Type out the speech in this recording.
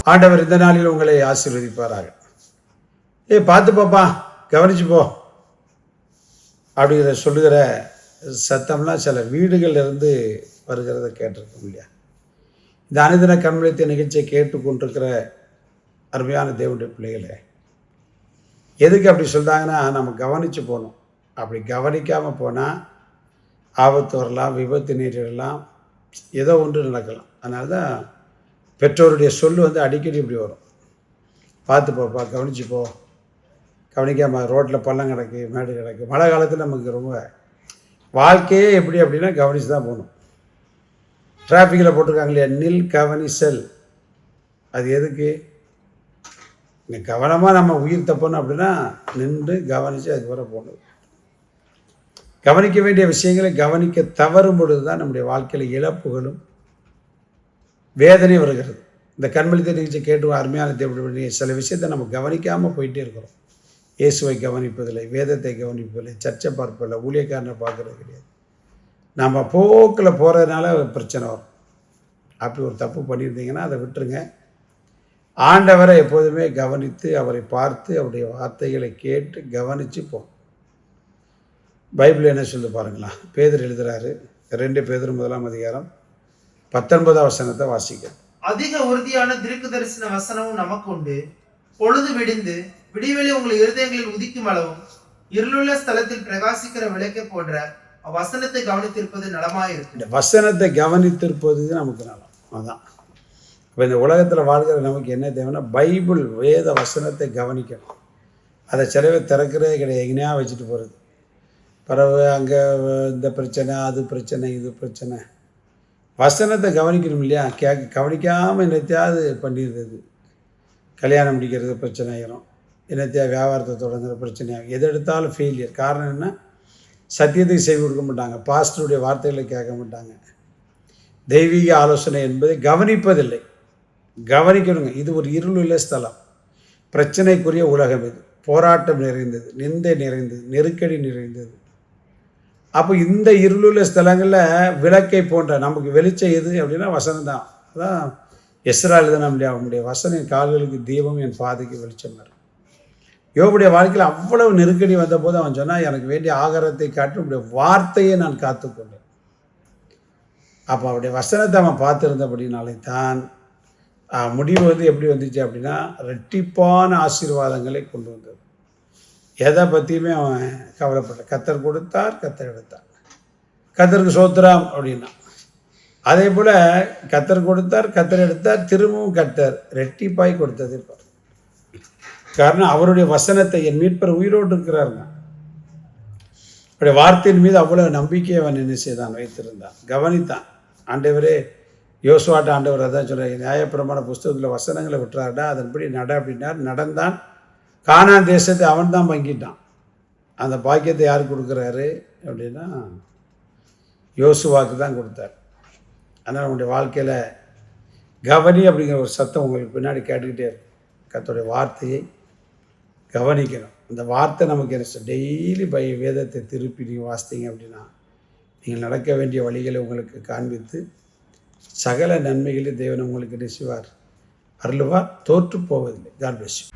ஆண்டவர் இந்த நாளில் உங்களை ஆசீர்வதிப்பாராக. பார்த்து போப்பா, கவனிச்சு போ அப்படிங்கிற சொல்லுகிற சத்தம்லாம் சில வீடுகளில் இருந்து வருகிறத கேட்டிருக்கோம் இல்லையா? இந்த அனுதின கண்மொழித்த நிகழ்ச்சியை கேட்டுக்கொண்டிருக்கிற அருமையான தேவனுடைய பிள்ளைகளே, எதுக்கு அப்படி சொல்கிறாங்கன்னா, நம்ம கவனித்து போகணும். அப்படி கவனிக்காமல் போனால் ஆபத்து வரலாம், விபத்து நேரிடலாம், ஏதோ ஒன்று நடக்கலாம். அதனால தான் பெற்றோருடைய சொல் அடிக்கடி இப்படி வரும். பார்த்து போப்பா, கவனிச்சு போ. கவனிக்காமல் ரோட்டில் பள்ளம் கிடக்கு, மேடு கிடக்கு. மழை காலத்தில் நமக்கு ரொம்ப வாழ்க்கையே எப்படி அப்படின்னா கவனித்து தான் போகணும். டிராஃபிக்கில் போட்டிருக்காங்க இல்லையா, நில் கவனி செல். அது எதுக்கு? இங்கே கவனமாக நம்ம உயிர் தப்பணும் அப்படின்னா நின்று கவனித்து அதுக்கப்புறம் போகணும். கவனிக்க வேண்டிய விஷயங்களை கவனிக்க தவறும் பொழுது தான் நம்முடைய வாழ்க்கையில் இழப்புகளும் வேதனை வருகிறது. இந்த கண்மொழித்த நிகழ்ச்சி கேட்டு அருமையான தேவனுடைய சில விஷயத்தை நம்ம கவனிக்காமல் போயிட்டே இருக்கிறோம். இயேசுவை கவனிப்பதில்லை, வேதத்தை கவனிப்பதில்லை, சர்ச்சை பார்ப்பதில்லை, ஊழியக்காரனை பார்க்கறது கிடையாது. நம்ம போக்கில் போகிறதுனால பிரச்சனை வரும். அப்படி ஒரு தப்பு பண்ணியிருந்தீங்கன்னா அதை விட்டுருங்க. ஆண்டவரை எப்போதுமே கவனித்து அவரை பார்த்து அவருடைய வார்த்தைகளை கேட்டு கவனித்து போகும். பைபிள் என்ன சொல்லி பாருங்களா? பேதுரு எழுதுகிறாரு, 2 பேதுரு 1 அதிகாரம் 19 வசனத்தை வாசிக்கிறேன். அதிக உறுதியான தீர்க்க தரிசன வசனமும் நமக்கு உண்டு. பொழுது விடிந்து விடிவெளி உங்கள் இருதயங்களில் உதிக்கும் அளவும் இருளுள்ள ஸ்தலத்தில் பிரகாசிக்கிற விளக்கை போன்ற வசனத்தை கவனித்திருப்பது நலமாயிருக்கு. இந்த வசனத்தை கவனித்திருப்பது நமக்கு நலம். அதான் இப்போ இந்த உலகத்தில் வாழ்கிற நமக்கு என்ன தேவைன்னா பைபிள் வேத வசனத்தை கவனிக்கணும். அதை சிலவே திறக்கிறதே கிடையாது, எங்கேயா வச்சுட்டு போகிறது. பிறகு அங்கே இந்த பிரச்சனை, அது பிரச்சனை, இது பிரச்சனை. வசனத்தை கவனிக்கணும் இல்லையா? கவனிக்காமல் என்னத்தையாவது பண்ணிடுறது. கல்யாணம் முடிக்கிறது பிரச்சனை ஆகிரும், என்னத்தையா வியாபாரத்தை தொடங்குற பிரச்சனையாகும். எது எடுத்தாலும் ஃபெயிலியர். காரணம் என்ன? சத்தியத்துக்கு செய்து கொடுக்க மாட்டாங்க, பாஸ்டருடைய வார்த்தைகளை கேட்க மாட்டாங்க, தெய்வீக ஆலோசனை என்பதை கவனிப்பதில்லை. கவனிக்கணுங்க. இது ஒரு இருளுள்ள ஸ்தலம், பிரச்சனைக்குரிய உலகம். இது போராட்டம் நிறைந்தது, நிந்தை நிறைந்தது, நெருக்கடி நிறைந்தது. அப்போ இந்த இருளுள்ள ஸ்தலங்களில் விளக்கை போன்ற நமக்கு வெளிச்சம் எது அப்படின்னா வசனம் தான். அதான் எஸ்ரா எழுதினா இல்லையா, அவனுடைய வசனம் என் கால்களுக்கு தீபம், என் பாதைக்கு வெளிச்சம் வரும். யோபுடைய வாழ்க்கையில் அவ்வளவு நெருக்கடி வந்த போது அவன் சொன்னால், எனக்கு வேண்டிய ஆகாரத்தை காட்டி உடைய வார்த்தையை நான் காத்துக்கொண்டேன். அப்போ அவருடைய வசனத்தை அவன் பார்த்துருந்தபடினாலே தான் முடிவு எப்படி வந்துச்சு அப்படின்னா ரெட்டிப்பான ஆசீர்வாதங்களை கொண்டு வந்தது. எதை பற்றியுமே அவன் கவலைப்பட்ட. கர்த்தர் கொடுத்தார், கர்த்தர் எடுத்தார், கர்த்தருக்கு சோத்திரம் அப்படின்னா. அதே போல் கர்த்தர் கொடுத்தார், கர்த்தர் எடுத்தார், திரும்பவும் கர்த்தர் ரெட்டிப்பாய் கொடுத்தது. காரணம் அவருடைய வசனத்தை, என் மீட்பர் உயிரோடு இருக்கிறாருங்க, அவருடைய வார்த்தையின் மீது அவ்வளோ நம்பிக்கையை அவன் என்ன செய்தான், வைத்திருந்தான், கவனித்தான். ஆண்டவரே யோசுவாட்ட ஆண்டவர் அதான் சொல்கிறார், நியாயப்பிரமாண புஸ்தகத்தில் வசனங்களை விட்டுறாருடா, அதன்படி நட அப்படின்னார். நடந்தான். கானான் தேசத்தை அவன் தான் பங்கிட்டான். அந்த பாக்கியத்தை யார் கொடுக்குறாரு அப்படின்னா யோசுவாவுக்கு தான் கொடுத்தார். அதனால் உங்களுடைய வாழ்க்கையில் கவனி அப்படிங்கிற ஒரு சத்தம் உங்களுக்கு பின்னாடி கேட்டுக்கிட்டே இருக்கும். கர்த்தருடைய வார்த்தையை கவனிக்கணும். அந்த வார்த்தை நமக்கு என்ன டெய்லி வேதத்தை திருப்பி நீங்கள் வாசித்தீங்க அப்படின்னா நீங்கள் நடக்க வேண்டிய வழிகளை உங்களுக்கு காண்பித்து சகல நன்மைகளை தேவன் உங்களுக்கு நினைச்சுவார், அருள்வார், தோற்று போவதில்லை. God bless you.